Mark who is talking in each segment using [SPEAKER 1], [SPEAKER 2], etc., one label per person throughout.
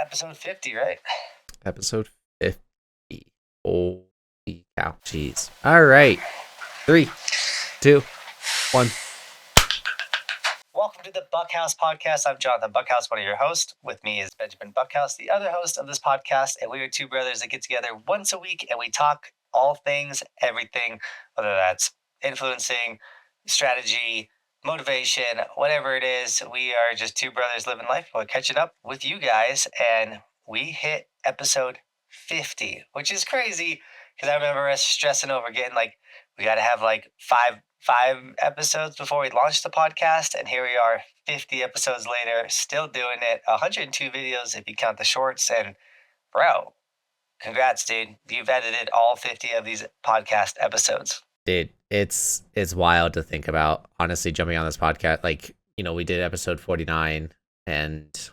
[SPEAKER 1] Episode 50, right?
[SPEAKER 2] Episode 50. Holy cow. Jeez. All right. 3, 2, 1.
[SPEAKER 1] Welcome to the Buckhouse Podcast. I'm Johnathan Buckhouse, one of your hosts. With me is Benjamin Buckhouse, the other host of this podcast. And we are two brothers that get together once a week and we talk all things, everything, whether that's influencing, strategy, motivation, whatever it is. We are just two brothers living life. We're catching up with you guys. And we hit episode 50, which is crazy because I remember us stressing over getting we got to have five episodes before we launched the podcast, and here we are 50 episodes later, still doing it. 102 videos if you count the shorts. And bro, congrats, dude. You've edited all 50 of these podcast episodes.
[SPEAKER 2] Dude, it's wild to think about, honestly, jumping on this podcast. We did episode 49 and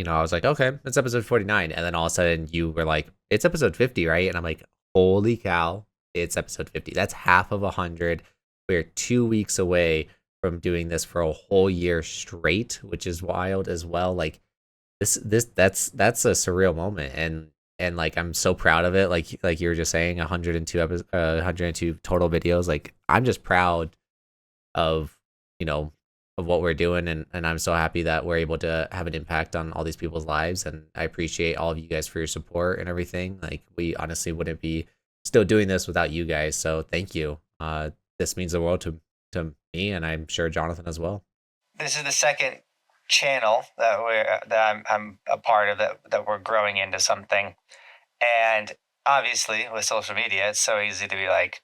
[SPEAKER 2] I was like, okay, it's episode 49. And then all of a sudden you were like, it's episode 50, right? And I'm like, holy cow, it's episode 50. That's half of 100. We're 2 weeks away from doing this for a whole year straight, which is wild as well. That's a surreal moment. And I'm so proud of it. Like you were just saying, 102 total videos. I'm just proud of, of what we're doing. And I'm so happy that we're able to have an impact on all these people's lives. And I appreciate all of you guys for your support and everything. We honestly wouldn't be still doing this without you guys. So thank you. This means the world to me, and I'm sure Johnathan as well.
[SPEAKER 1] This is the second channel that I'm a part of that we're growing into something. And obviously with social media, it's so easy to be like,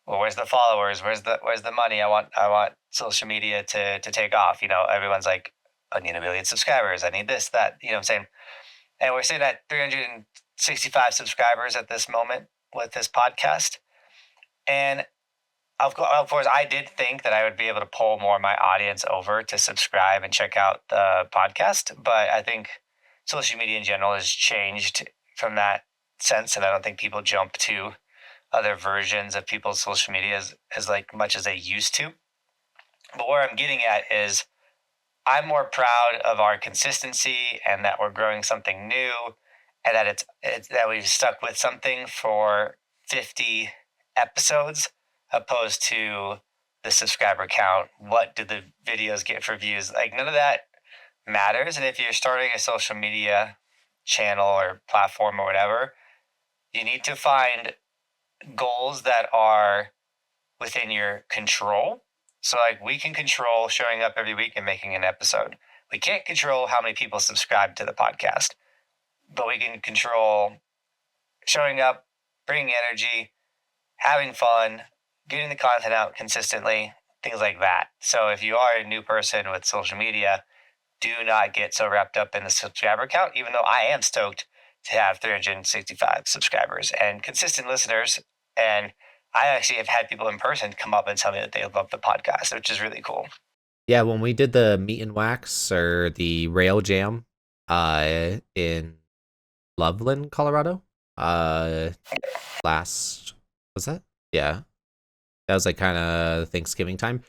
[SPEAKER 1] well, where's the followers? Where's the money? I want social media to take off. Everyone's like, I need 1 million subscribers. I need this, that, what I'm saying? And we're sitting at 365 subscribers at this moment with this podcast. And of course, I did think that I would be able to pull more of my audience over to subscribe and check out the podcast. But I think social media in general has changed from that sense. And I don't think people jump to other versions of people's social media as much as they used to. But where I'm getting at is I'm more proud of our consistency and that we're growing something new, and that it's that we've stuck with something for 50 episodes opposed to the subscriber count. What do the videos get for views? None of that matters. And if you're starting a social media channel or platform or whatever, you need to find goals that are within your control. So we can control showing up every week and making an episode. We can't control how many people subscribe to the podcast, but we can control showing up, bringing energy, having fun, getting the content out consistently, things like that. So if you are a new person with social media, do not get so wrapped up in the subscriber count, even though I am stoked to have 365 subscribers and consistent listeners. And I actually have had people in person come up and tell me that they love the podcast, which is really cool.
[SPEAKER 2] Yeah, when we did the Meet and Wax or the Rail Jam in Loveland, Colorado, was that? Yeah. That was kind of Thanksgiving time.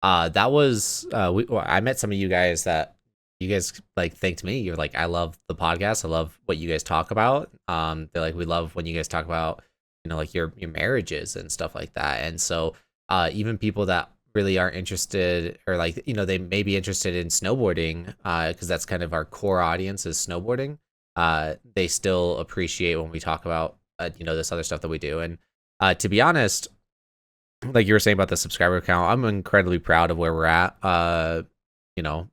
[SPEAKER 2] That was I met some of you guys that you guys thanked me. You're like, I love the podcast. I love what you guys talk about. They're like, we love when you guys talk about your marriages and stuff like that. And so even people that really aren't interested, or they may be interested in snowboarding, because that's kind of our core audience is snowboarding. They still appreciate when we talk about this other stuff that we do. And to be honest, like you were saying about the subscriber count, I'm incredibly proud of where we're at.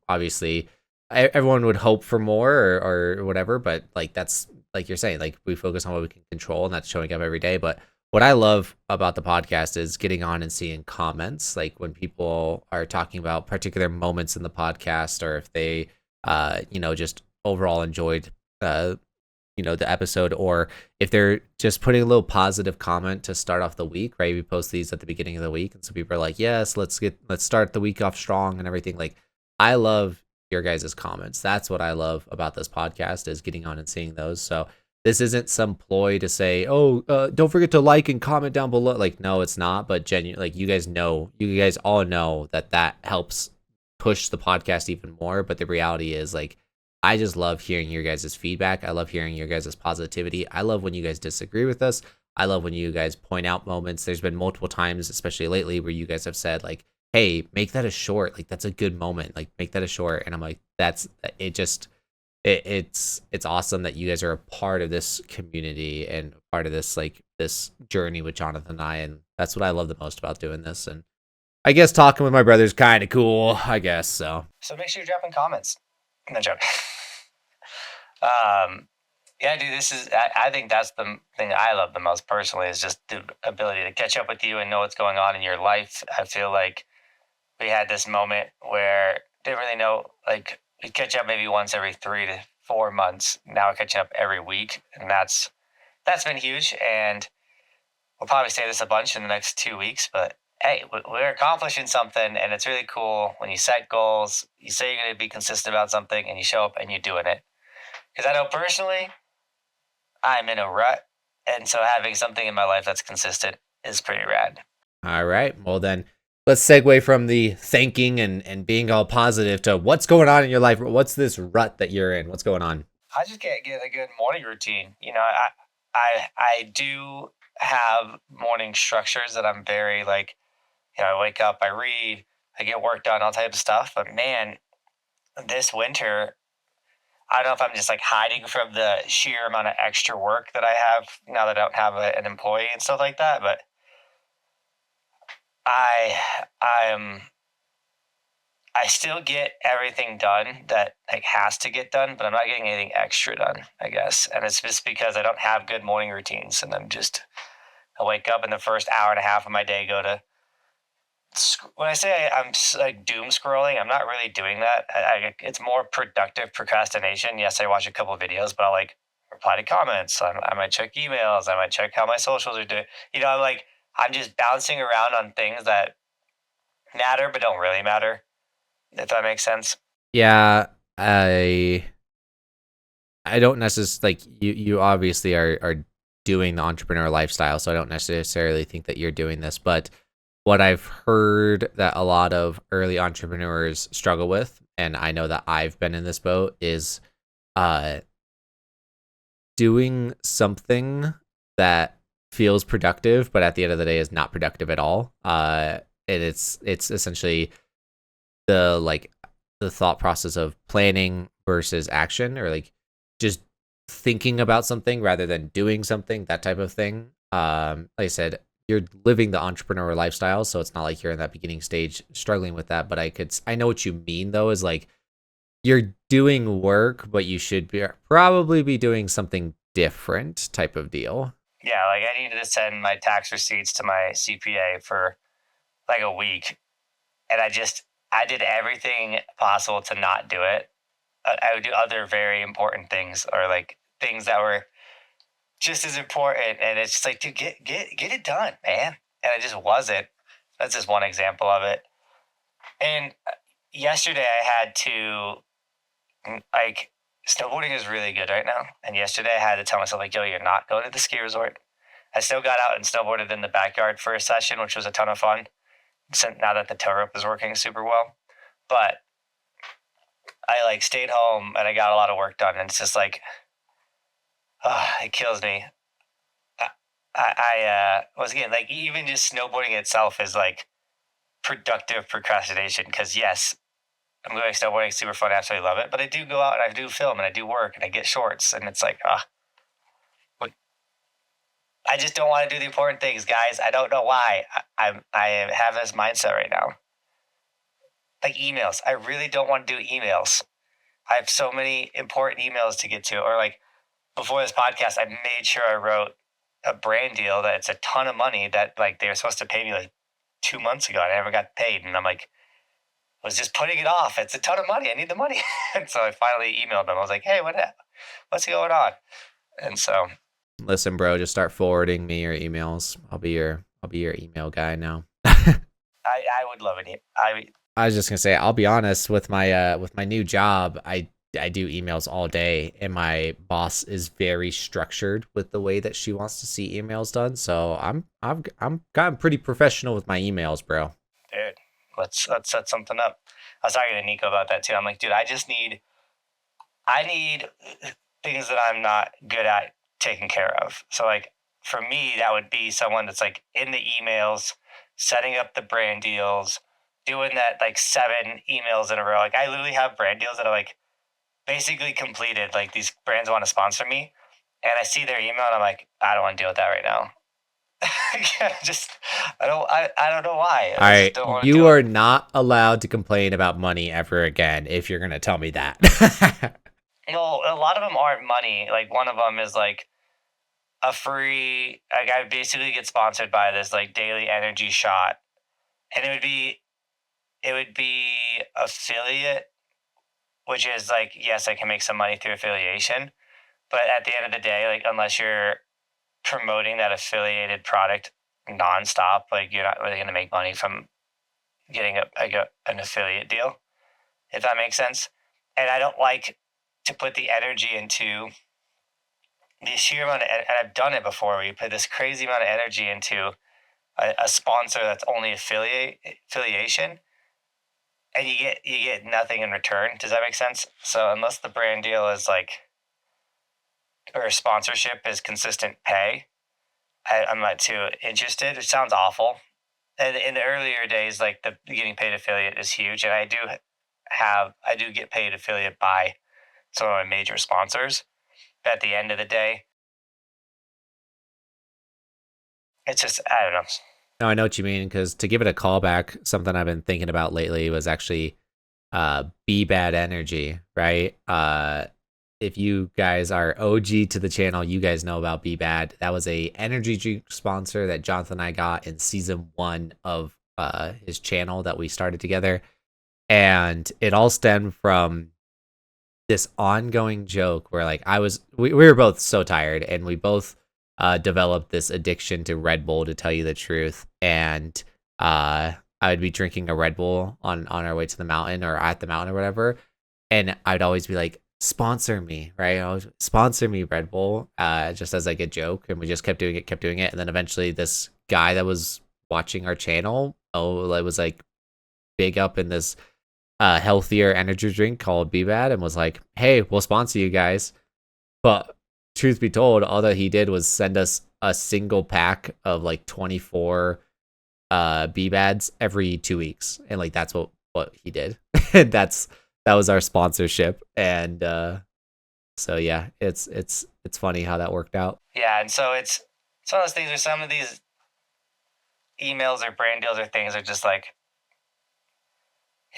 [SPEAKER 2] Obviously everyone would hope for more or whatever, but that's like you're saying, we focus on what we can control, and that's showing up every day. But what I love about the podcast is getting on and seeing comments, when people are talking about particular moments in the podcast, or if they just overall enjoyed the episode, or if they're just putting a little positive comment to start off the week, right? We post these at the beginning of the week, and so people are like, yes, let's start the week off strong and everything. I love your guys' comments. That's what I love about this podcast, is getting on and seeing those. So this isn't some ploy to say, don't forget to like and comment down below. No, it's not. But genuinely, you guys all know that helps push the podcast even more. But the reality is, I just love hearing your guys' feedback. I love hearing your guys' positivity. I love when you guys disagree with us. I love when you guys point out moments. There's been multiple times, especially lately, where you guys have said like, "Hey, make that a short. Like that's a good moment. Like make that a short." And I'm like, "That's it. Just it's awesome that you guys are a part of this community and part of this like this journey with Johnathan and I, and that's what I love the most about doing this. And I guess talking with my brother's kind of cool. I guess so.
[SPEAKER 1] So make sure you drop in comments. No joke. Yeah, dude, I think that's the thing I love the most personally is just the ability to catch up with you and know what's going on in your life. I feel like we had this moment where didn't really know, like, we catch up maybe once every 3 to 4 months. Now we're catching up every week, and that's been huge. And we'll probably say this a bunch in the next 2 weeks, but hey, we're accomplishing something, and it's really cool when you set goals, you say you're going to be consistent about something, and you show up and you're doing it. Because I know personally, I'm in a rut, and so having something in my life that's consistent is pretty rad.
[SPEAKER 2] All right. Well, then let's segue from the thanking and being all positive to what's going on in your life. What's this rut that you're in? What's going on?
[SPEAKER 1] I just can't get a good morning routine. I do have morning structures that I'm very like, I wake up, I read, I get work done, all types of stuff. But man, this winter, I don't know if I'm just like hiding from the sheer amount of extra work that I have now that I don't have an employee and stuff like that. But I'm I still get everything done that like has to get done, but I'm not getting anything extra done, I guess. And it's just because I don't have good morning routines, and I wake up in the first hour and a half of my day, go to when I say I'm like doom scrolling, I'm not really doing that. It's more productive procrastination. Yes, I watch a couple of videos, but I'll like reply to comments. I might check emails. I might check how my socials are doing. I'm just bouncing around on things that matter but don't really matter, if that makes sense.
[SPEAKER 2] Yeah, I don't necessarily like you obviously are doing the entrepreneur lifestyle, so I don't necessarily think that you're doing this, but what I've heard that a lot of early entrepreneurs struggle with, and I know that I've been in this boat, is doing something that feels productive, but at the end of the day is not productive at all. And it's essentially the thought process of planning versus action, or like just thinking about something rather than doing something, that type of thing. Like I said, you're living the entrepreneur lifestyle, so it's not like you're in that beginning stage struggling with that. But I know what you mean though, is like you're doing work, but you should probably be doing something different type of deal.
[SPEAKER 1] Yeah, like I needed to send my tax receipts to my CPA for like a week, and I did everything possible to not do it. I would do other very important things, or like things that were just as important, and it's just like, dude, get it done, man. And it just wasn't. That's just one example of it. And yesterday I had to like snowboarding is really good right now. And yesterday I had to tell myself like, yo, you're not going to the ski resort. I still got out and snowboarded in the backyard for a session, which was a ton of fun. Now that the tow rope is working super well, but I like stayed home and I got a lot of work done. And it's just like, it kills me. Once again, like even just snowboarding itself is like productive procrastination. Because yes, I'm going snowboarding, super fun, I absolutely love it. But I do go out and I do film and I do work and I get shorts, and it's like, I just don't want to do the important things, guys. I don't know why. I have this mindset right now. Like emails, I really don't want to do emails. I have so many important emails to get to. Or like before this podcast, I made sure I wrote a brand deal that it's a ton of money that like they were supposed to pay me like 2 months ago. I never got paid, and I'm like, was just putting it off. It's a ton of money. I need the money. And so I finally emailed them. I was like, hey, what's going on? And so,
[SPEAKER 2] listen, bro, just start forwarding me your emails. I'll be your email guy now.
[SPEAKER 1] I would love it.
[SPEAKER 2] I was just gonna say, I'll be honest, with my new job, I do emails all day, and my boss is very structured with the way that she wants to see emails done. So I'm gotten pretty professional with my emails, bro.
[SPEAKER 1] Dude, let's set something up. I was talking to Nico about that too. I'm like, dude, I just need I need things that I'm not good at taking care of. So like for me, that would be someone that's like in the emails, setting up the brand deals, doing that like 7 emails in a row. Like I literally have brand deals that are like basically completed. Like these brands want to sponsor me, and I see their email and I'm like, I don't want to deal with that right now. Just I don't know why.
[SPEAKER 2] All
[SPEAKER 1] I just
[SPEAKER 2] right,
[SPEAKER 1] don't want to
[SPEAKER 2] you
[SPEAKER 1] do it.
[SPEAKER 2] are not allowed to complain about money ever again if you're gonna tell me that.
[SPEAKER 1] No, a lot of them aren't money. Like one of them is like a free. Like I basically get sponsored by this like daily energy shot, and it would be affiliate, which is like yes, I can make some money through affiliation, but at the end of the day, like unless you're promoting that affiliated product nonstop, like you're not really going to make money from getting an affiliate deal, if that makes sense. And I don't like to put the energy into the sheer amount of, and I've done it before, where you put this crazy amount of energy into a sponsor that's only affiliation, and you get nothing in return. Does that make sense? So unless the brand deal is like, or sponsorship is consistent pay, I'm not too interested. It sounds awful. And in the earlier days, like the getting paid affiliate is huge, and I do get paid affiliate by some of my major sponsors. But at the end of the day, it's just I don't know.
[SPEAKER 2] No, I know what you mean, because to give it a callback, something I've been thinking about lately was actually Be Bad Energy, right? If you guys are OG to the channel, you guys know about Be Bad. That was a energy drink sponsor that Johnathan and I got in season 1 of his channel that we started together. And it all stemmed from this ongoing joke where like we were both so tired, and we both developed this addiction to Red Bull, to tell you the truth. And I would be drinking a Red Bull on our way to the mountain or at the mountain or whatever, and I'd always be like, sponsor me, right? Always, sponsor me, Red Bull, just as like a joke. And we just kept doing it. And then eventually this guy that was watching our channel, it was like big up in this healthier energy drink called Be Bad, and was like, hey, we'll sponsor you guys. But truth be told, all that he did was send us a single pack of like 24 Be Bads every 2 weeks. And like that's what he did. And that was our sponsorship. And so yeah, it's funny how that worked out.
[SPEAKER 1] Yeah, and so it's one of those things where some of these emails or brand deals or things are just like,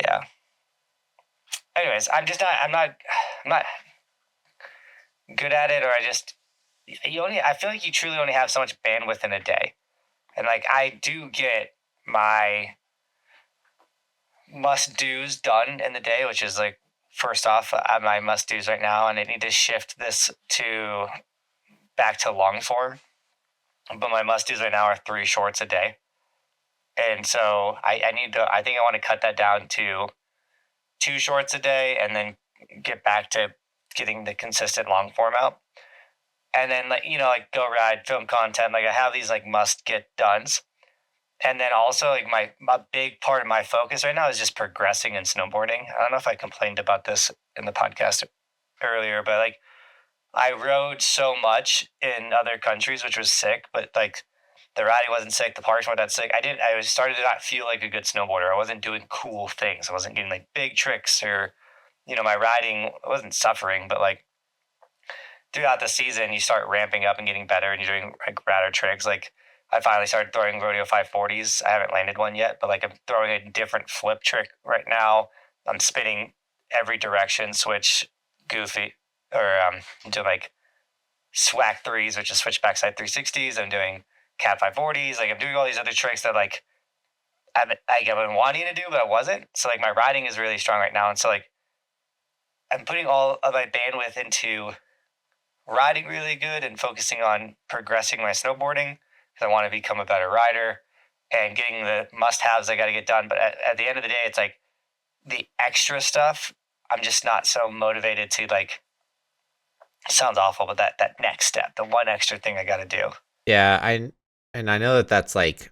[SPEAKER 1] yeah. Anyways, I'm not good at it, or I feel like you truly only have so much bandwidth in a day. And like I do get my must do's done in the day, which is like first off, my must do's right now, and I need to shift this to back to long form. But my must do's right now are 3 shorts a day. And so I think I want to cut that down to 2 shorts a day, and then get back to getting the consistent long form out. And then like go ride, film content. Like I have these like must get dones. And then also like my big part of my focus right now is just progressing in snowboarding. I don't know if I complained about this in the podcast earlier, but like I rode so much in other countries, which was sick, but like the riding wasn't sick, the parks weren't that sick. I started to not feel like a good snowboarder. I wasn't doing cool things. I wasn't getting like big tricks, or my riding wasn't suffering. But like throughout the season, you start ramping up and getting better, and you're doing like radder tricks. Like I finally started throwing rodeo 540s. I haven't landed one yet, but like I'm throwing a different flip trick right now. I'm spinning every direction, switch, goofy, or doing like SWAC 3s, which is switch backside 360s. I'm doing cat 540s. Like I'm doing all these other tricks that like I've been wanting to do, but I wasn't. So like my riding is really strong right now, and so like I'm putting all of my bandwidth into riding really good and focusing on progressing my snowboarding, because I want to become a better rider and getting the must-haves I got to get done. But at the end of the day, it's like the extra stuff, I'm just not so motivated to like, sounds awful, but that next step, the one extra thing I got to do.
[SPEAKER 2] Yeah, I know that's like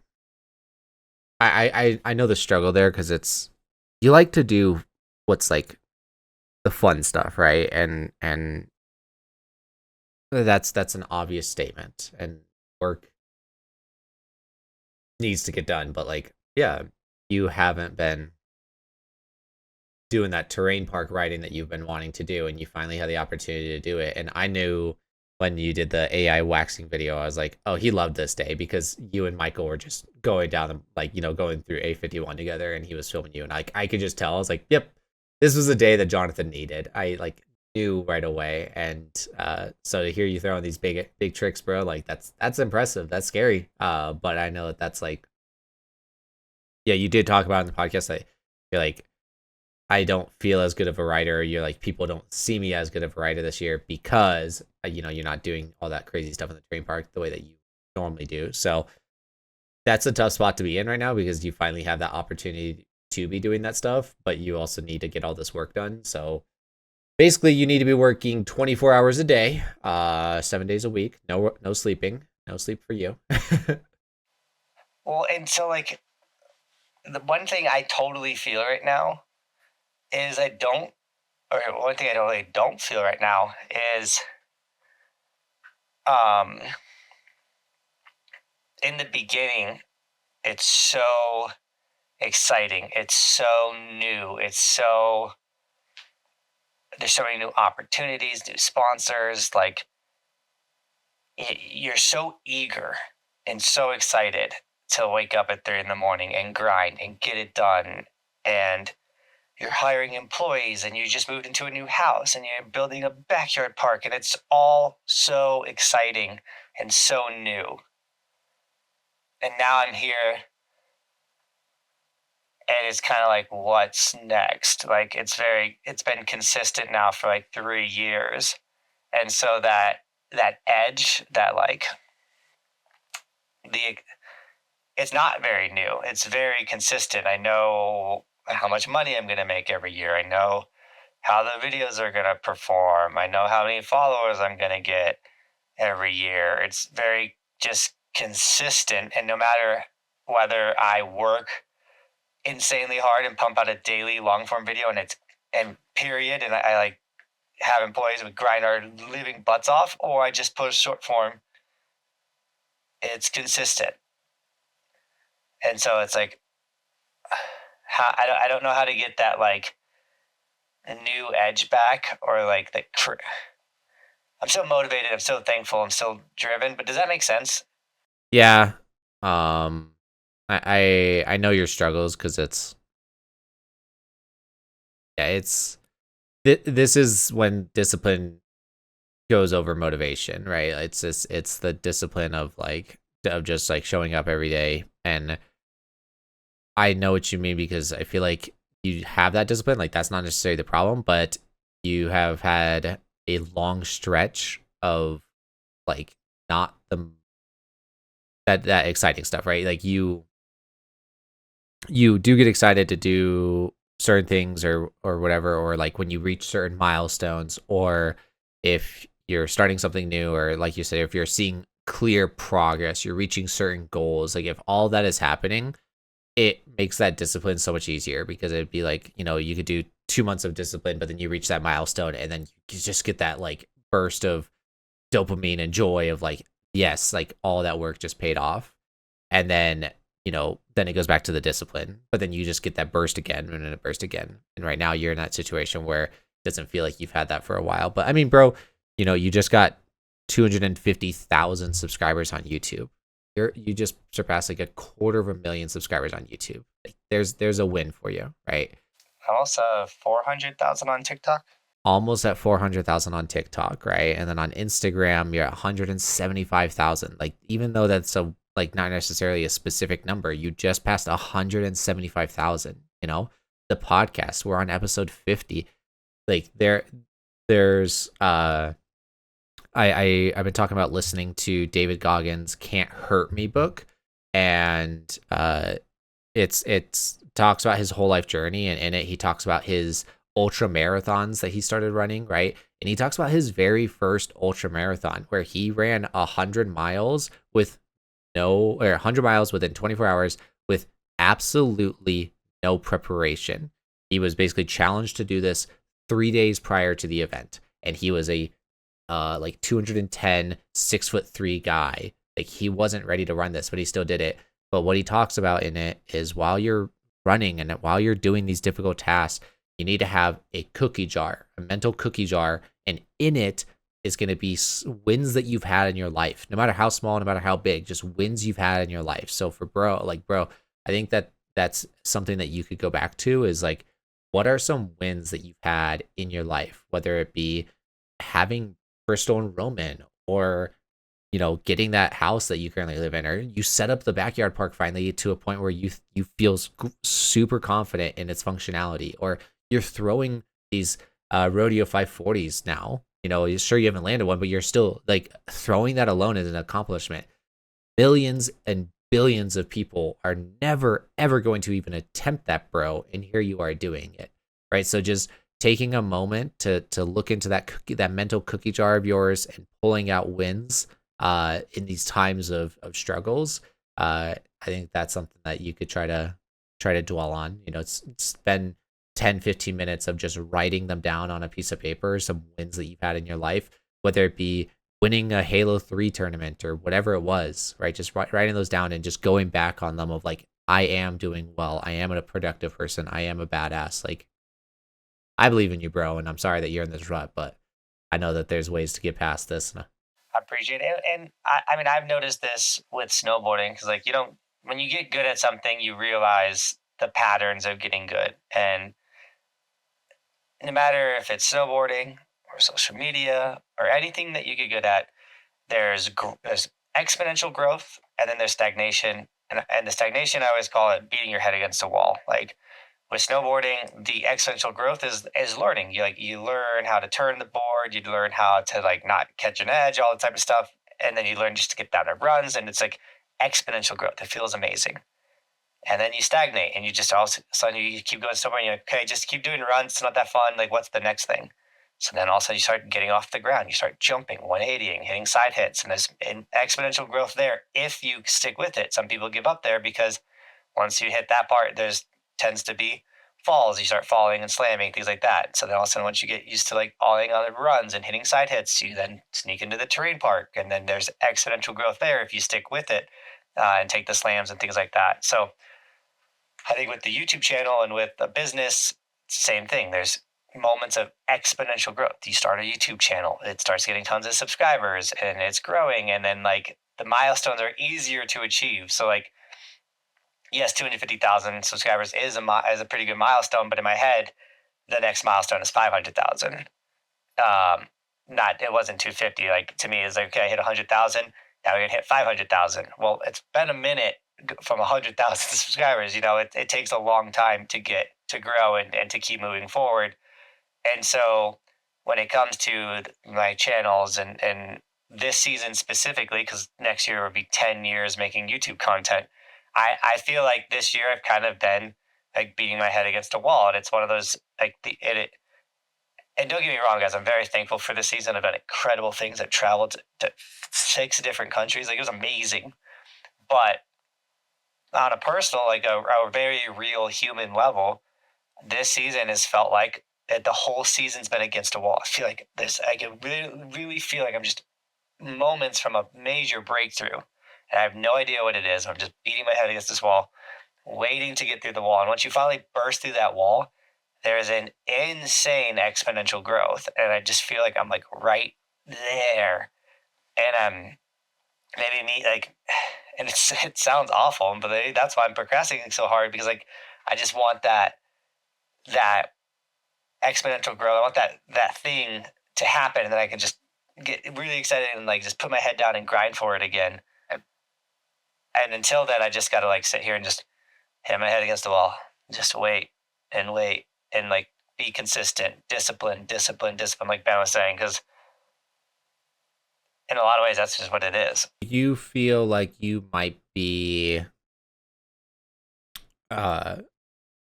[SPEAKER 2] I know the struggle there, because it's, you like to do what's like the fun stuff, right? And that's an obvious statement, and work needs to get done, but like, yeah, you haven't been doing that terrain park riding that you've been wanting to do, and you finally had the opportunity to do it. And I knew when you did the AI waxing video, I was like, oh, he loved this day, because you and Michael were just going down the, like, going through A51 together, and he was filming you, and I could just tell. I was like, yep, this was a day that Johnathan needed. I like knew right away. And so to hear you throwing these big tricks, bro, like that's impressive. That's scary. But I know that that's like, yeah, you did talk about in the podcast that you're like, I don't feel as good of a writer. You're like, people don't see me as good of a writer this year because, you're not doing all that crazy stuff in the train park the way that you normally do. So that's a tough spot to be in right now, because you finally have that opportunity to be doing that stuff, but you also need to get all this work done. So basically you need to be working 24 hours a day, 7 days a week, no sleeping, no sleep for you.
[SPEAKER 1] Well, and so like the one thing I totally feel right now is one thing I totally don't feel right now is in the beginning, it's so exciting. It's so new. There's so many new opportunities, new sponsors. Like, you're so eager and so excited to wake up at 3 a.m. and grind and get it done. And you're hiring employees, and you just moved into a new house, and you're building a backyard park, and it's all so exciting and so new. And now I'm here, and it's kind of like, what's next? Like, it's been consistent now for like 3 years. And so that edge, that like it's not very new. It's very consistent. I know how much money I'm going to make every year. I know how the videos are going to perform. I know how many followers I'm going to get every year. It's very just consistent. And no matter whether I work insanely hard and pump out a daily long form video and period, and I like have employees with grind our living butts off, or I just post short form, it's consistent. And so it's like, I don't know how to get that like new edge back, or like I'm so motivated, I'm so thankful, I'm so driven. But does that make sense?
[SPEAKER 2] Yeah. I know your struggles, because this is when discipline goes over motivation, right? It's the discipline of just like showing up every day. And I know what you mean, because I feel like you have that discipline. Like, that's not necessarily the problem, but you have had a long stretch of like not that exciting stuff, right? Like, you do get excited to do certain things or whatever, or like when you reach certain milestones, or if you're starting something new, or like you said, if you're seeing clear progress, you're reaching certain goals. Like, if all that is happening, it makes that discipline so much easier, because it'd be like, you could do 2 months of discipline, but then you reach that milestone, and then you just get that like burst of dopamine and joy of like, yes, like all that work just paid off. And then, then it goes back to the discipline, but then you just get that burst again, and then it burst again. And right now you're in that situation where it doesn't feel like you've had that for a while. But I mean, bro, you just got 250,000 subscribers on YouTube. You just surpassed like 250,000 subscribers on YouTube. Like, there's a win for you, right?
[SPEAKER 1] Almost 400,000 on TikTok.
[SPEAKER 2] Almost at 400,000 on TikTok, right? And then on Instagram, you're at 175,000. Like, even though that's not necessarily a specific number, you just passed 175,000. The podcast, we're on episode 50. Like, there's I've been talking about listening to David Goggins' Can't Hurt Me book, and it's talks about his whole life journey, and in it he talks about his ultra marathons that he started running, right? And he talks about his very first ultra marathon, where he ran 100 miles with 100 miles within 24 hours with absolutely no preparation. He was basically challenged to do this 3 days prior to the event, and he was a like 210, 6'3" guy. Like he wasn't ready to run this, but he still did it. But what he talks about in it is while you're running and while you're doing these difficult tasks, you need to have a cookie jar, a mental cookie jar, and in it is going to be wins that you've had in your life, no matter how small, no matter how big, just wins you've had in your life. So for bro, I think that that's something that you could go back to is like, what are some wins that you've had in your life, whether it be having Bristol enrollment or getting that house that you currently live in, or you set up the backyard park finally to a point where you feel super confident in its functionality, or you're throwing these rodeo 540s now. Sure, you haven't landed one, but you're still like throwing that alone is an accomplishment. Millions and billions of people are never ever going to even attempt that, bro, and here you are doing it, right? So just taking a moment to look into that mental cookie jar of yours and pulling out wins in these times of struggles. I think that's something that you could try to dwell on. Spend 10-15 minutes of just writing them down on a piece of paper, some wins that you've had in your life, whether it be winning a Halo 3 tournament or whatever it was, right? Just writing those down and just going back on them of like, I am doing well. I am a productive person. I am a badass. Like, I believe in you, bro, and I'm sorry that you're in this rut, but I know that there's ways to get past this.
[SPEAKER 1] I appreciate it. And I mean, I've noticed this with snowboarding because, like, when you get good at something, you realize the patterns of getting good. And no matter if it's snowboarding or social media or anything that you get good at, there's exponential growth and then there's stagnation. And the stagnation, I always call it beating your head against a wall. Like, with snowboarding, the exponential growth is learning. You learn how to turn the board, you learn how to like not catch an edge, all the type of stuff, and then you learn just to get down to runs, and it's like exponential growth. It feels amazing. And then you stagnate, and you just all of a sudden you keep going somewhere, and you're like, okay, just keep doing runs. It's not that fun. Like, what's the next thing? So then all of a sudden you start getting off the ground. You start jumping, 180ing, hitting side hits, and there's an exponential growth there if you stick with it. Some people give up there because once you hit that part, there's tends to be falls. You start falling and slamming, things like that. So then all of a sudden, once you get used to like falling on the runs and hitting side hits, you then sneak into the terrain park, and then there's exponential growth there if you stick with it and take the slams and things like that. So I think with the YouTube channel and with the business, same thing. There's moments of exponential growth. You start a YouTube channel, it starts getting tons of subscribers, and it's growing, and then like the milestones are easier to achieve. So like, yes, 250,000 subscribers is a pretty good milestone, but in my head, the next milestone is 500,000. It wasn't 250. Like, to me, it's like, okay, I hit 100,000. Now we're gonna hit 500,000. Well, it's been a minute from 100,000 subscribers. It takes a long time to grow and to keep moving forward. And so when it comes to my channels and this season specifically, because next year will be 10 years making YouTube content, I feel like this year I've kind of been like beating my head against a wall, and it's one of those like and don't get me wrong, guys, I'm very thankful for this season. I've done incredible things. I've traveled to 6 different countries. Like, it was amazing. But on a personal, like a very real human level, this season has felt like the whole season's been against a wall. I feel like I can really, really feel like I'm just moments from a major breakthrough. And I have no idea what it is. I'm just beating my head against this wall, waiting to get through the wall. And once you finally burst through that wall, there is an insane exponential growth. And I just feel like I'm like right there. And I'm maybe like, and it sounds awful, but that's why I'm procrastinating so hard, because like I just want that exponential growth. I want that thing to happen, and then I can just get really excited and like just put my head down and grind for it again. And until then, I just got to like sit here and just hit my head against the wall, just wait and like be consistent, discipline, like Ben was saying, because in a lot of ways, that's just what it is.
[SPEAKER 2] You feel like you might be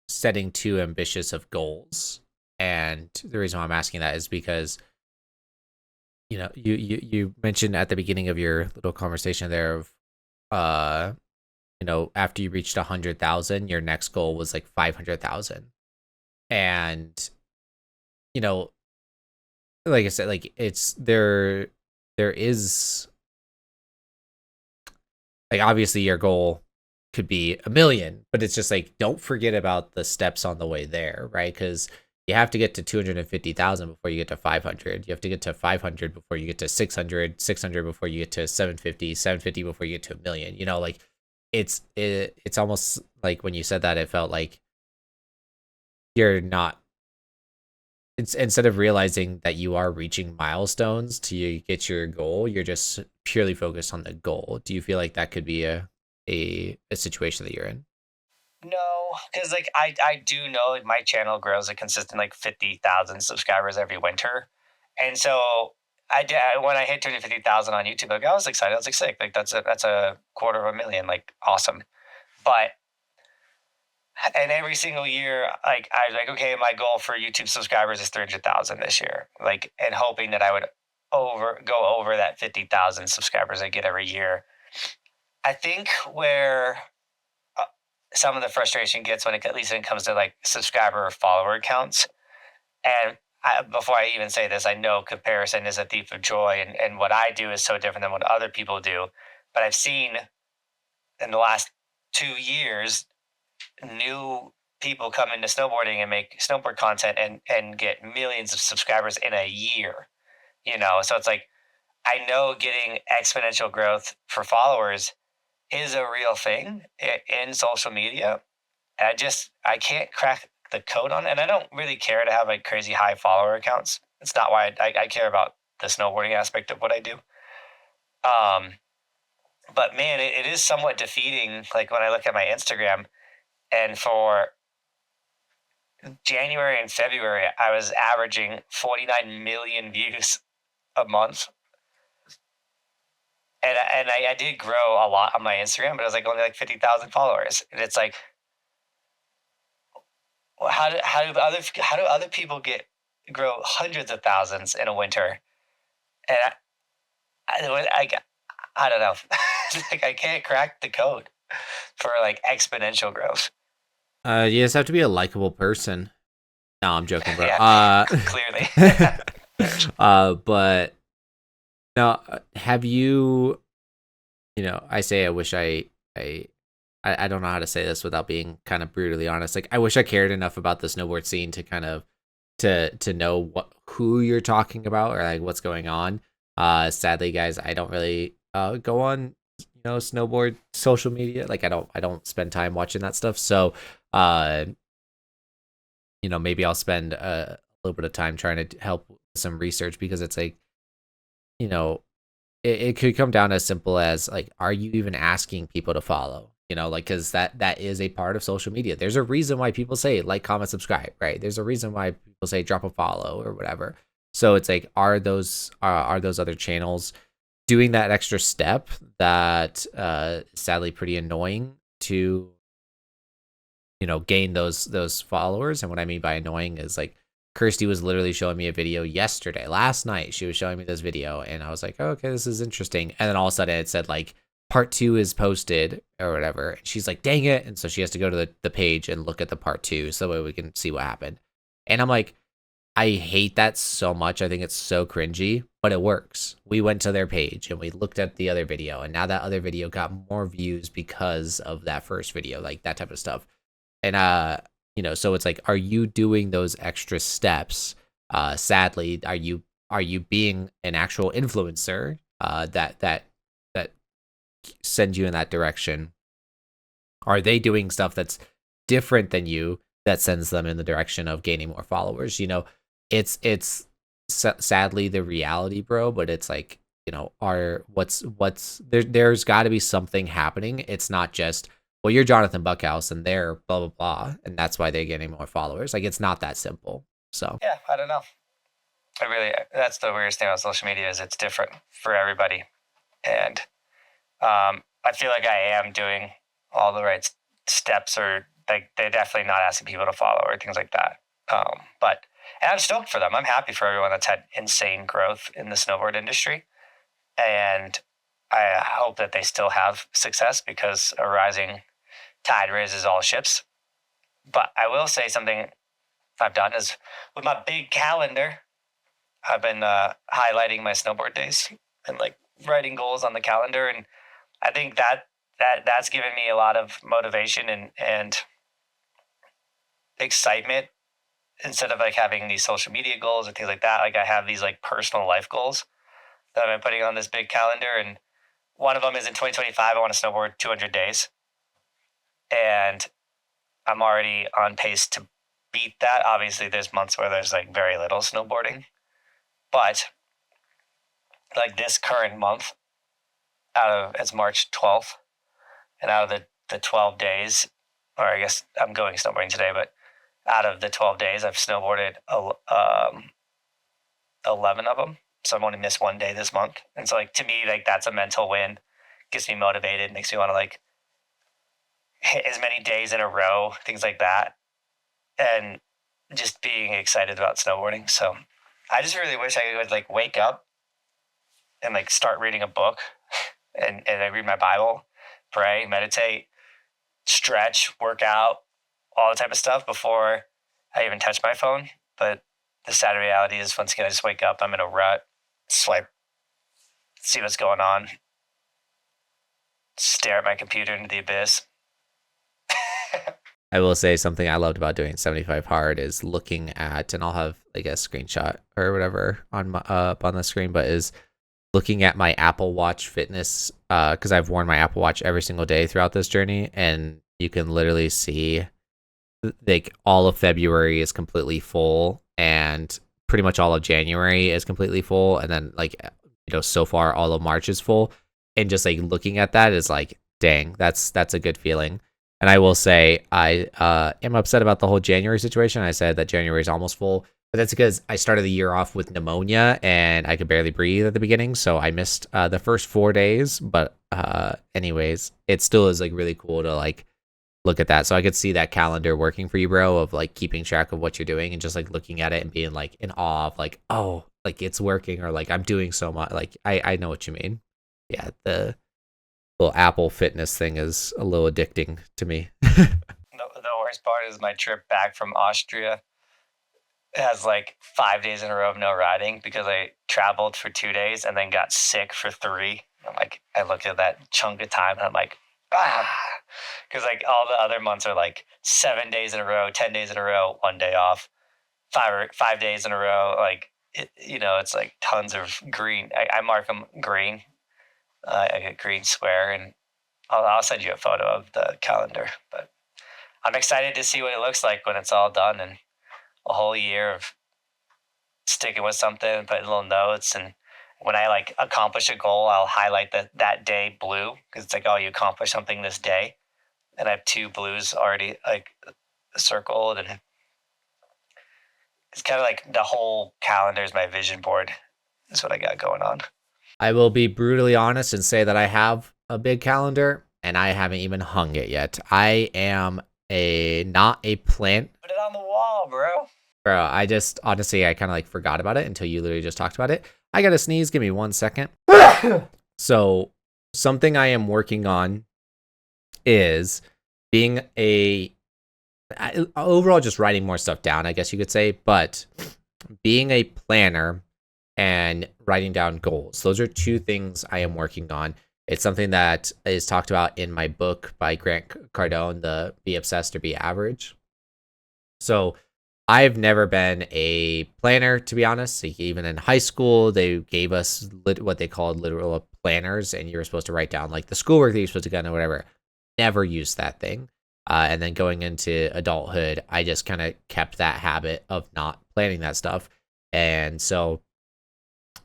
[SPEAKER 2] setting too ambitious of goals. And the reason why I'm asking that is because, you mentioned at the beginning of your little conversation there of, after you reached 100,000, your next goal was like 500,000. And you know, like I said, like it's there is like obviously your goal could be a million, but it's just like don't forget about the steps on the way there, right? Because you have to get to 250,000 before you get to 500. You have to get to 500 before you get to 600, 600 before you get to 750, 750 before you get to a million. You know, like it's almost like when you said that, it felt like you're not. It's instead of realizing that you are reaching milestones to get your goal, you're just purely focused on the goal. Do you feel like that could be a situation that you're in?
[SPEAKER 1] No, because like I do know like my channel grows a consistent like 50,000 subscribers every winter, and so when I hit 250,000 on YouTube. Like I was excited. I was like sick. Like that's a quarter of a million. Like awesome. But and every single year, like I was like, okay, my goal for YouTube subscribers is 300,000 this year. Like and hoping that I would go over that 50,000 subscribers I get every year. I think where uh, some of the frustration gets when it at least when it comes to like subscriber or follower counts. And before I even say this, I know comparison is a thief of joy, and what I do is so different than what other people do. But I've seen in the last 2 years new people come into snowboarding and make snowboard content and get millions of subscribers in a year. So it's like I know getting exponential growth for followers is a real thing in social media. I can't crack the code on it, and I don't really care to have like crazy high follower accounts. It's not why I care about the snowboarding aspect of what I do. Um, but man, it is somewhat defeating. Like when I look at my Instagram, and for January and February, I was averaging 49 million views a month. And I did grow a lot on my Instagram, but it was like only like 50,000 followers. And it's like, well, how do other people grow hundreds of thousands in a winter? And I I don't know. Like I can't crack the code for like exponential growth.
[SPEAKER 2] You just have to be a likable person. No, I'm joking, bro.
[SPEAKER 1] Yeah, clearly.
[SPEAKER 2] But now, have you? You know, I say I wish I I don't know how to say this without being kind of brutally honest. Like, I wish I cared enough about the snowboard scene to kind of to know who you're talking about or like what's going on. Sadly, guys, I don't really go on snowboard social media. Like, I don't spend time watching that stuff. So, uh, maybe I'll spend a little bit of time trying to help with some research because it's like, you know, it could come down as simple as like, are you even asking people to follow? Like, because that is a part of social media. There's a reason why people say like, comment, subscribe, right? There's a reason why people say drop a follow or whatever. So it's like, are those other channels doing that extra step that sadly pretty annoying to gain those followers? And what I mean by annoying is like, Kirsty was literally showing me a video last night. She was showing me this video, and I was like, oh, okay, this is interesting. And then all of a sudden it said like part 2 is posted or whatever. And she's like, dang it. And so she has to go to the page and look at the part 2 so that way we can see what happened. And I'm like, I hate that so much. I think it's so cringy, but it works. We went to their page and we looked at the other video, and now that other video got more views because of that first video, like that type of stuff. And so it's like, are you doing those extra steps? Sadly, are you being an actual influencer that sends you in that direction? Are they doing stuff that's different than you that sends them in the direction of gaining more followers? It's sadly the reality, bro. But it's like, what's there's got to be something happening. It's not just, well, you're Johnathan Buckhouse and they're blah blah blah, and that's why they're getting more followers. Like, it's not that simple. So
[SPEAKER 1] Yeah, I don't know. That's the weirdest thing about social media is it's different for everybody. And I feel like I am doing all the right steps, or like they're definitely not asking people to follow or things like that. And I'm stoked for them. I'm happy for everyone that's had insane growth in the snowboard industry. And I hope that they still have success because a rising tide raises all ships. But I will say something I've done is with my big calendar. I've been highlighting my snowboard days and like writing goals on the calendar, and I think that's given me a lot of motivation and excitement instead of like having these social media goals and things like that. Like I have these like personal life goals that I've been putting on this big calendar, and one of them is in 2025. I want to snowboard 200 days, and I'm already on pace to beat that. Obviously, there's months where there's like very little snowboarding, but like this current month, it's March 12th, and out of the 12 days, or I guess I'm going snowboarding today, but out of the 12 days, I've snowboarded 11 of them. So I've only missed one day this month. And so like to me, like that's a mental win, gets me motivated, makes me want to like hit as many days in a row, things like that. And just being excited about snowboarding. So I just really wish I would like wake up and like start reading a book and I read my Bible, pray, meditate, stretch, work out, all the type of stuff before I even touch my phone. But the sad reality is once again, I just wake up, I'm in a rut, swipe, see what's going on, stare at my computer into the abyss.
[SPEAKER 2] I will say something I loved about doing 75 hard is looking at, and I'll have like a screenshot or whatever on my up on the screen, but is looking at my Apple Watch fitness because I've worn my Apple Watch every single day throughout this journey, and you can literally see like all of February is completely full, and pretty much all of January is completely full, and then like so far all of March is full, and just like looking at that is like, dang, that's a good feeling. And I will say I am upset about the whole January situation. I said that January is almost full, but that's because I started the year off with pneumonia and I could barely breathe at the beginning, so I missed the first 4 days. But anyways, it still is like really cool to like look at that. So I could see that calendar working for you, bro, of like keeping track of what you're doing and just like looking at it and being like in awe of like, oh, like it's working, or like I'm doing so much. Like I know what you mean. Yeah, the little Apple Fitness thing is a little addicting to me.
[SPEAKER 1] The worst part is my trip back from Austria. It has like 5 days in a row of no riding because I traveled for 2 days and then got sick for 3. I'm like, I looked at that chunk of time and I'm like, because like all the other months are like 7 days in a row, 10 days in a row, 1 day off, 5 days in a row. Like, it's like tons of green. I mark them green. I get green square, and I'll send you a photo of the calendar. But I'm excited to see what it looks like when it's all done, and a whole year of sticking with something, putting little notes. And when I like accomplish a goal, I'll highlight that day blue because it's like, oh, you accomplished something this day. And I have 2 blues already like circled, and it's kind of like the whole calendar is my vision board. That's what I got going on.
[SPEAKER 2] I will be brutally honest and say that I have a big calendar and I haven't even hung it yet. I am not a plant.
[SPEAKER 1] Put it on the wall, bro.
[SPEAKER 2] Bro, I just honestly I kind of like forgot about it until you literally just talked about it. I gotta sneeze. Give me 1 second. So something I am working on is being overall just writing more stuff down, I guess you could say, but being a planner and writing down goals. Those are 2 things I am working on. It's something that is talked about in my book by Grant Cardone, the Be Obsessed or Be Average. So I've never been a planner, to be honest. Like, even in high school, they gave us what they called literal planners, and you were supposed to write down like the schoolwork that you're supposed to get or whatever. Never used that thing. And then going into adulthood, I just kind of kept that habit of not planning that stuff. And so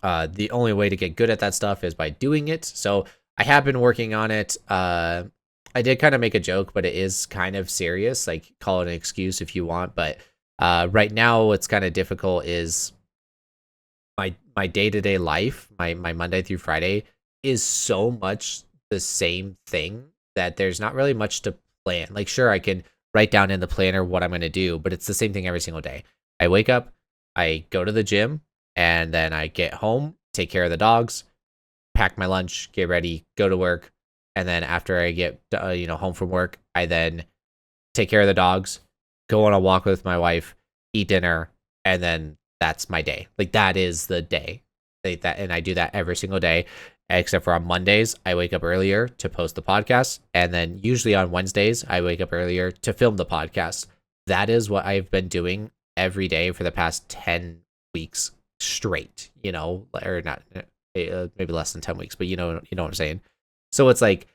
[SPEAKER 2] the only way to get good at that stuff is by doing it. So I have been working on it. I did kind of make a joke, but it is kind of serious. Like, call it an excuse if you want. But right now, what's kind of difficult is my day-to-day life, my Monday through Friday, is so much the same thing that there's not really much to plan. Like, sure, I can write down in the planner what I'm going to do, but it's the same thing every single day. I wake up, I go to the gym, and then I get home, take care of the dogs, pack my lunch, get ready, go to work. And then after I get home from work, I then take care of the dogs, go on a walk with my wife, eat dinner, and then that's my day. Like that is the day. And I do that every single day, except for on Mondays, I wake up earlier to post the podcast, and then usually on Wednesdays, I wake up earlier to film the podcast. That is what I've been doing every day for the past 10 weeks straight, or not, maybe less than 10 weeks, but you know what I'm saying? So it's like,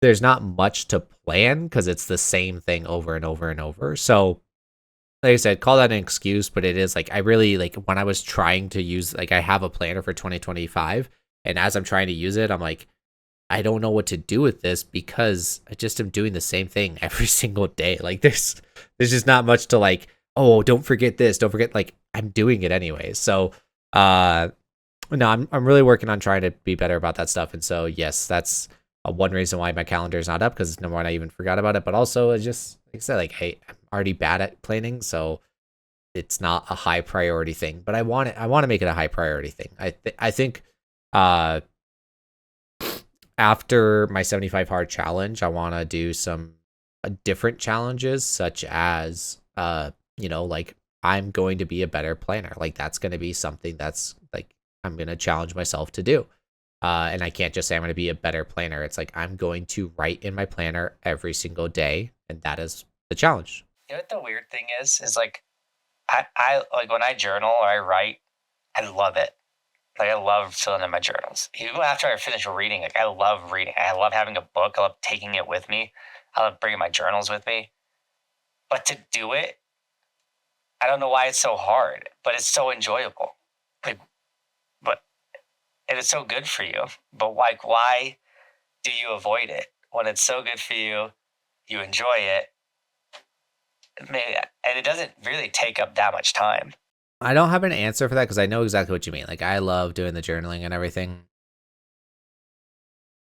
[SPEAKER 2] there's not much to plan because it's the same thing over and over and over. So like I said, call that an excuse, but it is like, I really like when I was trying to use, like I have a planner for 2025, and as I'm trying to use it, I'm like, I don't know what to do with this because I just am doing the same thing every single day. Like there's just not much to like, oh, don't forget this, don't forget, like I'm doing it anyway. So no, I'm really working on trying to be better about that stuff. And so yes, that's one reason why my calendar is not up, because number one, I even forgot about it, but also it's just like I said, like, hey, I'm already bad at planning, so it's not a high priority thing. But I want to make it a high priority thing. I think after my 75 hard challenge, I want to do some different challenges, such as like I'm going to be a better planner. Like that's going to be something that's like I'm going to challenge myself to do. And I can't just say I'm going to be a better planner. It's like I'm going to write in my planner every single day, and that is the challenge.
[SPEAKER 1] You know what the weird thing is like I like when I journal or I write, I love it. Like I love filling in my journals. Even after I finish reading, like I love reading. I love having a book. I love taking it with me. I love bringing my journals with me. But to do it, I don't know why it's so hard, but it's so enjoyable. Like, but and it's so good for you. But like, why do you avoid it when it's so good for you? You enjoy it, and it doesn't really take up that much time.
[SPEAKER 2] I don't have an answer for that because I know exactly what you mean. Like I love doing the journaling and everything.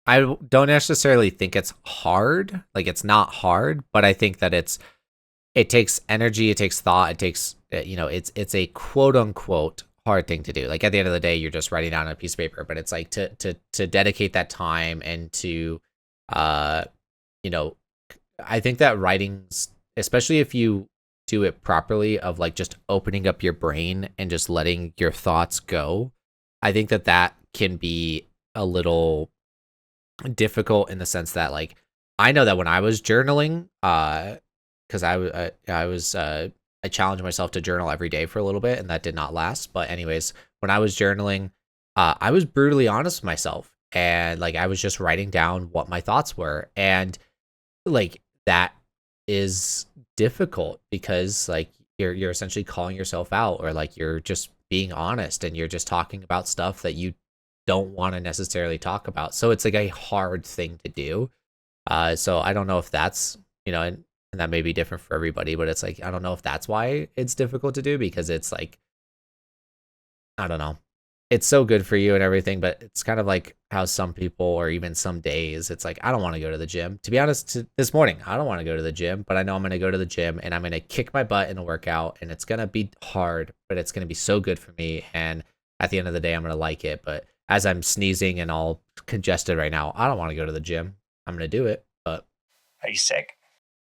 [SPEAKER 2] I don't necessarily think it's hard. Like it's not hard, but I think that it takes energy, it takes thought, it takes it's a quote unquote hard thing to do. Like at the end of the day, you're just writing down on a piece of paper, but it's like to dedicate that time and to I think that writing's, especially if you do it properly, of like just opening up your brain and just letting your thoughts go, I think that can be a little difficult in the sense that like I know that when I was journaling, because I challenged myself to journal every day for a little bit, and that did not last. But anyways, when I was journaling, I was brutally honest with myself, and like I was just writing down what my thoughts were, and like that is difficult because like you're essentially calling yourself out, or like you're just being honest, and you're just talking about stuff that you don't want to necessarily talk about. So it's like a hard thing to do. So I don't know if that's and that may be different for everybody, but it's like I don't know if that's why it's difficult to do, because it's like I don't know. It's so good for you and everything, but it's kind of like how some people, or even some days, it's like I don't want to go to the gym. To be honest, this morning I don't want to go to the gym, but I know I'm going to go to the gym and I'm going to kick my butt in a workout, and it's going to be hard, but it's going to be so good for me, and at the end of the day I'm going to like it. But as I'm sneezing and all congested right now, I don't want to go to the gym. I'm going to do it, but
[SPEAKER 1] Are you sick?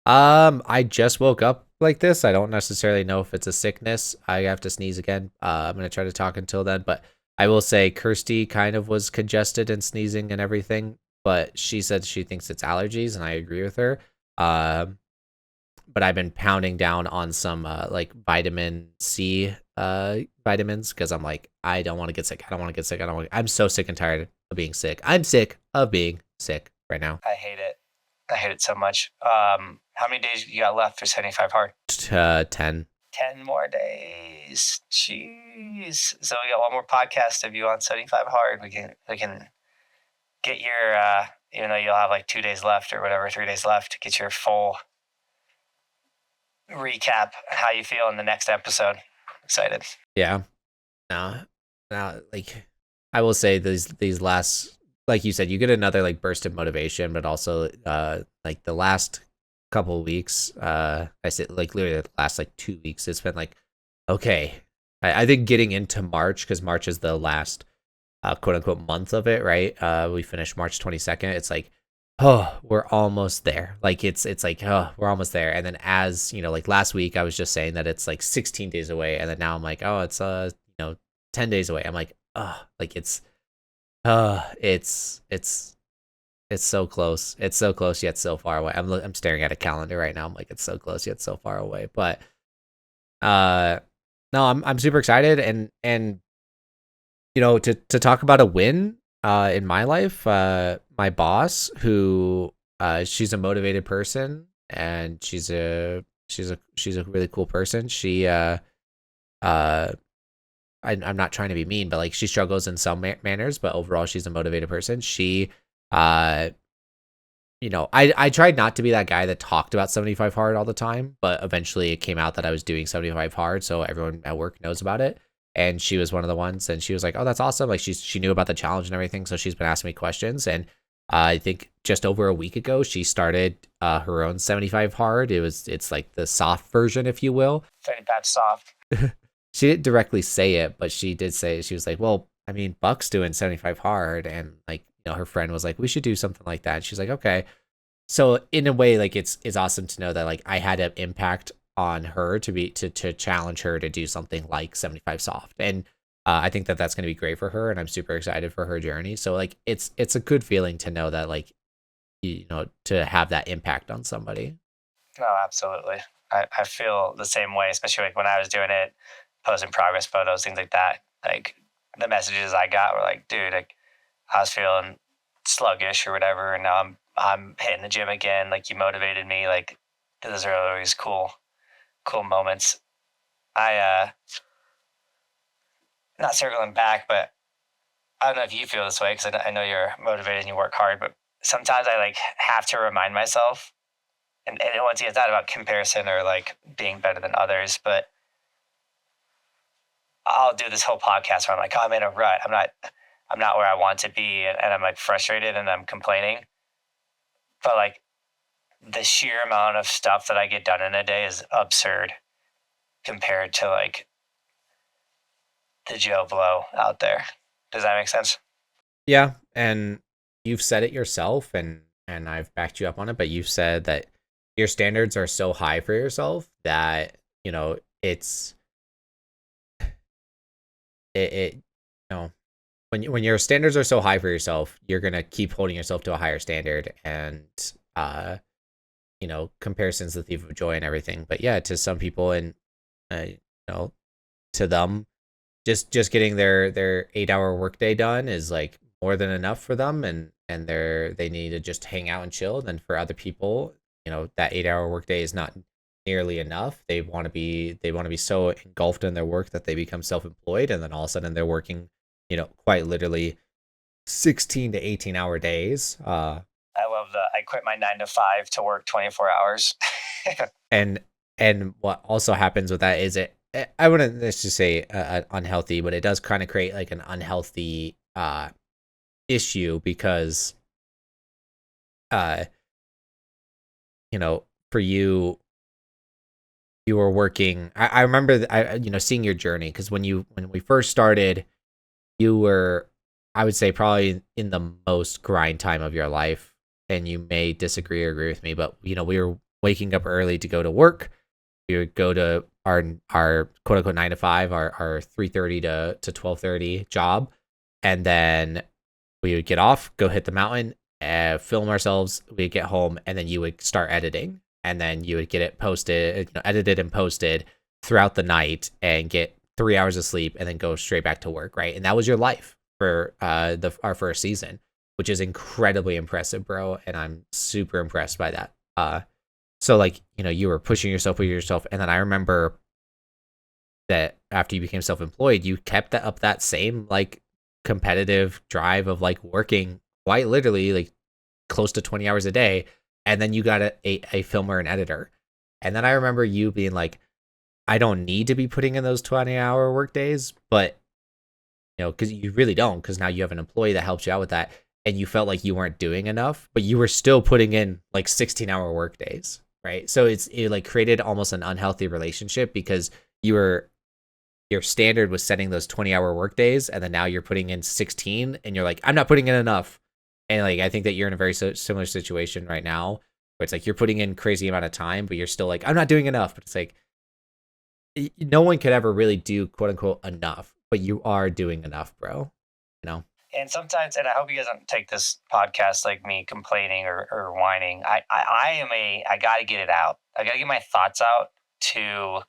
[SPEAKER 2] I just woke up like this. I don't necessarily know if it's a sickness. I have to sneeze again. I'm going to try to talk until then, but I will say Kirsty kind of was congested and sneezing and everything, but she said she thinks it's allergies, and I agree with her. But I've been pounding down on some like vitamin C vitamins, because I'm like, I don't want to get sick. I don't want to get sick. I'm so sick and tired of being sick. I'm sick of being sick right now.
[SPEAKER 1] I hate it. I hate it so much. How many days you got left for 75 hard?
[SPEAKER 2] 10.
[SPEAKER 1] 10 more days. Jeez. So we got one more podcast of you on 75 hard. We can get your even though you'll have like 2 days left or whatever, 3 days left, get your full recap how you feel in the next episode. Excited.
[SPEAKER 2] Yeah. Now like I will say these last, like you said, you get another like burst of motivation, but also like the last couple of weeks, I said like literally the last like 2 weeks, it's been like, okay, I think getting into March, because March is the last quote unquote month of it, right? We finished March 22nd. It's like oh, we're almost there. Like it's like, oh, we're almost there. And then as, like last week I was just saying that it's like 16 days away. And then now I'm like, oh, it's 10 days away. I'm like, oh, like it's so close. It's so close yet so far away. I'm staring at a calendar right now. I'm like, it's so close yet so far away. But uh no, I'm super excited and to talk about a win in my life, my boss who she's a motivated person and she's a really cool person. She I'm not trying to be mean, but like she struggles in some manners, but overall she's a motivated person. She uh I tried not to be that guy that talked about 75 hard all the time, but eventually it came out that I was doing 75 hard, so everyone at work knows about it. And she was one of the ones, and she was like, "Oh, that's awesome!" Like she knew about the challenge and everything, so she's been asking me questions. And I think just over a week ago, she started her own 75 hard. It's like the soft version, if you will.
[SPEAKER 1] 75 soft.
[SPEAKER 2] She didn't directly say it, but she did say she was like, "Well, I mean, Buck's doing 75 hard," and like her friend was like, "We should do something like that." And she's like, "Okay." So in a way, like it's awesome to know that like I had an impact on her to challenge her to do something like 75 soft, and I think that that's going to be great for her, and I'm super excited for her journey. So like it's a good feeling to know that like to have that impact on somebody.
[SPEAKER 1] No, absolutely. I feel the same way, especially like when I was doing it, posting progress photos, things like that. Like the messages I got were like, dude, like I was feeling sluggish or whatever, and now I'm hitting the gym again. Like you motivated me. Like those are always cool moments. I not circling back, but I don't know if you feel this way because I know you're motivated and you work hard, but sometimes I like have to remind myself, and once again, it's not about comparison or like being better than others, but I'll do this whole podcast where I'm like, oh, I'm in a rut. I'm not where I want to be, and I'm like frustrated and I'm complaining. But like the sheer amount of stuff that I get done in a day is absurd compared to like the Joe Blow out there. Does that make sense?
[SPEAKER 2] Yeah, and you've said it yourself, and I've backed you up on it. But you've said that your standards are so high for yourself that it's it when your standards are so high for yourself, you're gonna keep holding yourself to a higher standard, and comparison's the thief of joy and everything. But yeah, to some people, and to them, just getting their 8-hour workday done is like more than enough for them, and they need to just hang out and chill. Then for other people, that 8-hour workday is not nearly enough. They want to be so engulfed in their work that they become self-employed, and then all of a sudden they're working quite literally 16 to 18-hour days.
[SPEAKER 1] I love I quit my 9 to 5 to work 24 hours.
[SPEAKER 2] and what also happens with that is I wouldn't necessarily say unhealthy, but it does kind of create like an unhealthy issue because for you were working. I remember seeing your journey, because when we first started, you were, I would say, probably in the most grind time of your life. And you may disagree or agree with me, but we were waking up early to go to work. We would go to our quote unquote 9 to 5, our 3:30 to 12:30 job, and then we would get off, go hit the mountain, film ourselves. We'd get home, and then you would start editing, and then you would get it posted, edited and posted throughout the night, and get 3 hours of sleep, and then go straight back to work, right? And that was your life for our first season, which is incredibly impressive, bro. And I'm super impressed by that. So like, you were pushing yourself with yourself. And then I remember that after you became self-employed, you kept that same like competitive drive of like working quite literally like close to 20 hours a day. And then you got a filmer and editor. And then I remember you being like, I don't need to be putting in those 20-hour work days, but because you really don't, because now you have an employee that helps you out with that. And you felt like you weren't doing enough, but you were still putting in like 16-hour work days, right? So it like created almost an unhealthy relationship, because your standard was setting those 20-hour work days, and then now you're putting in 16, and you're like, I'm not putting in enough. And like, I think that you're in a very similar situation right now where it's like you're putting in crazy amount of time, but you're still like, I'm not doing enough. But it's like, no one could ever really do quote unquote enough, but you are doing enough, bro. You know?
[SPEAKER 1] And sometimes, and I hope you guys don't take this podcast like me complaining or whining. I got to get it out. I got to get my thoughts out to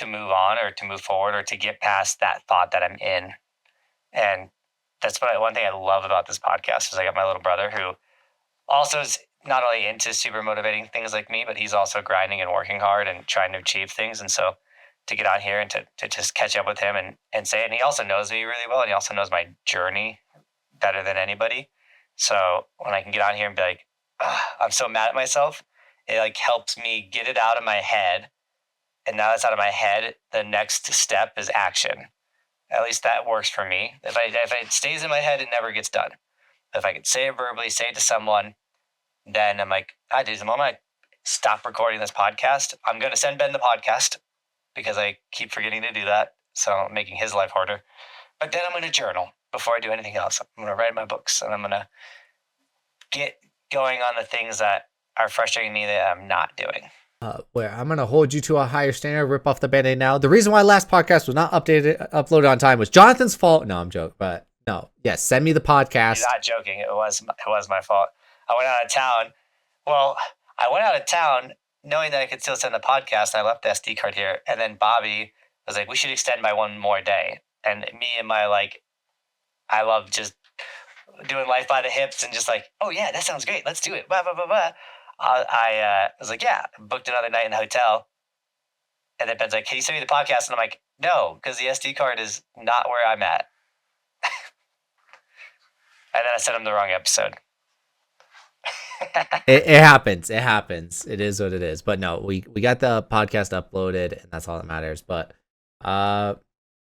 [SPEAKER 1] move on or to move forward or to get past that thought that I'm in. And that's one thing I love about this podcast is I got my little brother who also is not only into super motivating things like me, but he's also grinding and working hard and trying to achieve things. And so to get on here and to just catch up with him and say it. And he also knows me really well. And he also knows my journey better than anybody. So when I can get on here and be like, I'm so mad at myself, it like helps me get it out of my head. And now that's out of my head, the next step is action. At least that works for me. If it stays in my head, it never gets done. If I could say it verbally, say it to someone, then I'm like, dude, the moment I stop recording this podcast, I'm going to send Ben the podcast because I keep forgetting to do that. So I'm making his life harder. But then I'm going to journal before I do anything else. I'm going to write my books and I'm going to get going on the things that are frustrating me that I'm not doing.
[SPEAKER 2] Where I'm going to hold you to a higher standard, rip off the Band-Aid now. The reason why last podcast was not uploaded on time was Jonathan's fault. No, I'm joking, but no. Yes, send me the podcast.
[SPEAKER 1] You're not joking. It was my fault. I went out of town. Well, I went out of town knowing that I could still send the podcast. And I left the SD card here. And then Bobby was like, we should extend by one more day. And me and my, like, I love just doing life by the hips and just like, oh yeah, that sounds great. Let's do it. Blah, blah, blah, blah. I was like, yeah, booked another night in the hotel. And then Ben's like, can you send me the podcast? And I'm like, no, because the SD card is not where I'm at. And then I sent him the wrong episode.
[SPEAKER 2] It happens. It happens. It is what it is. But no, we got the podcast uploaded, and that's all that matters. But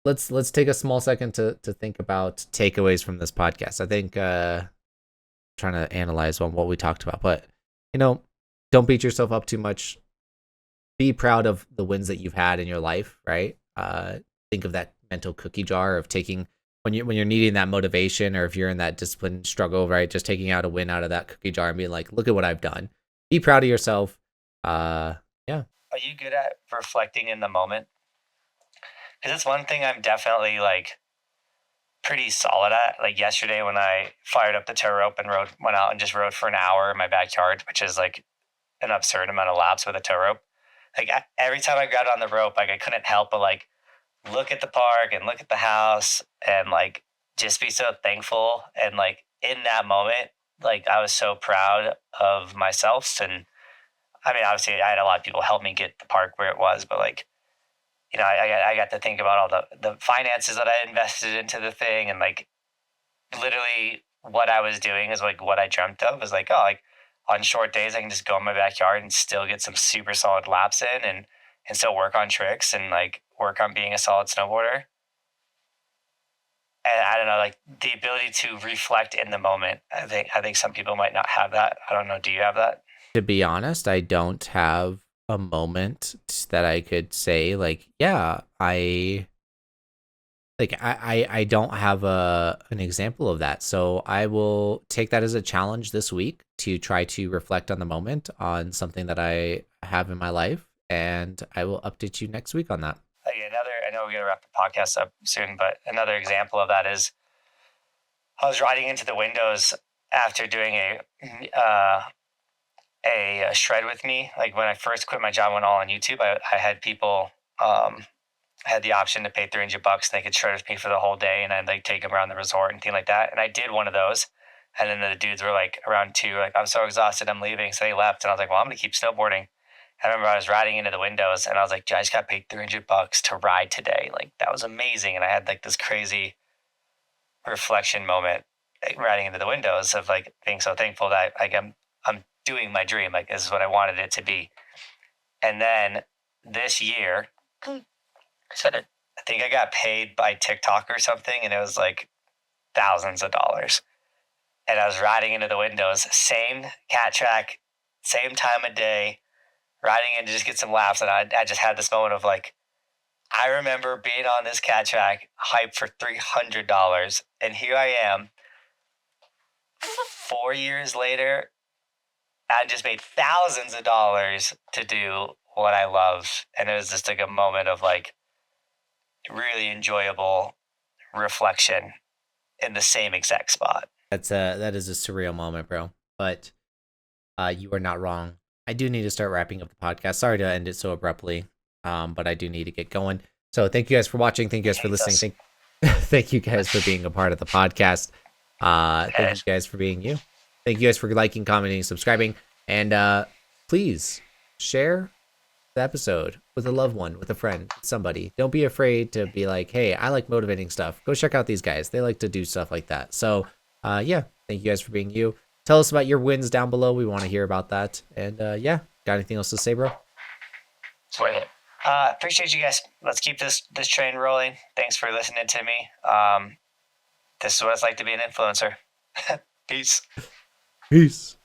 [SPEAKER 2] let's take a small second to think about takeaways from this podcast. I think trying to analyze on what we talked about, but don't beat yourself up too much. Be proud of the wins that you've had in your life, right? Think of that mental cookie jar of taking when you're needing that motivation, or if you're in that discipline struggle, right? Just taking out a win out of that cookie jar and being like, look at what I've done. Be proud of yourself. Yeah.
[SPEAKER 1] Are you good at reflecting in the moment? Because it's one thing I'm definitely like pretty solid at. Like yesterday when I fired up the tow rope and went out and just rode for an hour in my backyard, which is like an absurd amount of laps with a tow rope. Like every time I got on the rope, like I couldn't help but like look at the park and look at the house and like just be so thankful. And like in that moment, like I was so proud of myself. And I mean, obviously I had a lot of people help me get the park where it was, but like, I got to think about all the finances that I invested into the thing. And like literally what I was doing is like what I dreamt of was like, oh, like on short days, I can just go in my backyard and still get some super solid laps in and still work on tricks and like work on being a solid snowboarder. And I don't know, like the ability to reflect in the moment. I think some people might not have that. I don't know. Do you have that?
[SPEAKER 2] To be honest, I don't have a moment that I could say like, yeah, I don't have an example of that. So I will take that as a challenge this week to try to reflect on the moment on something that I have in my life, and I will update you next week on that.
[SPEAKER 1] I know we're going to wrap the podcast up soon, but another example of that is I was riding into the windows after doing a shred with me. Like when I first quit my job, went all on YouTube, I had people had the option to pay $300 and they could shred with me for the whole day, and I'd like take them around the resort and things like that. And I did one of those, and then the dudes were like around 2, like, I'm so exhausted, I'm leaving. So they left, and I was like, well, I'm gonna keep snowboarding. I remember I was riding into the windows, and I was like, I just got paid $300 to ride today. Like that was amazing. And I had like this crazy reflection moment, like, riding into the windows of like being so thankful that like I'm doing my dream. Like this is what I wanted it to be. And then this year, I think I got paid by TikTok or something, and it was like thousands of dollars. And I was riding into the windows, same cat track, same time of day, riding in to just get some laps. And I just had this moment of like, I remember being on this cat track, hyped for $300, and here I am, 4 years later, I just made thousands of dollars to do what I love. And it was just like a moment of like really enjoyable reflection in the same exact spot.
[SPEAKER 2] That is a surreal moment, bro. But you are not wrong. I do need to start wrapping up the podcast. Sorry to end it so abruptly, but I do need to get going. So thank you guys for watching. Thank you guys for listening. Thank you guys for being a part of the podcast. Thank you guys for being you. Thank you guys for liking, commenting, subscribing, and please share the episode with a loved one, with a friend, somebody. Don't be afraid to be like, hey, I like motivating stuff. Go check out these guys. They like to do stuff like that. So yeah, thank you guys for being you. Tell us about your wins down below. We want to hear about that. And yeah, got anything else to say, bro?
[SPEAKER 1] Sweet. Appreciate you guys. Let's keep this train rolling. Thanks for listening to me. This is what it's like to be an influencer. Peace.
[SPEAKER 2] Peace.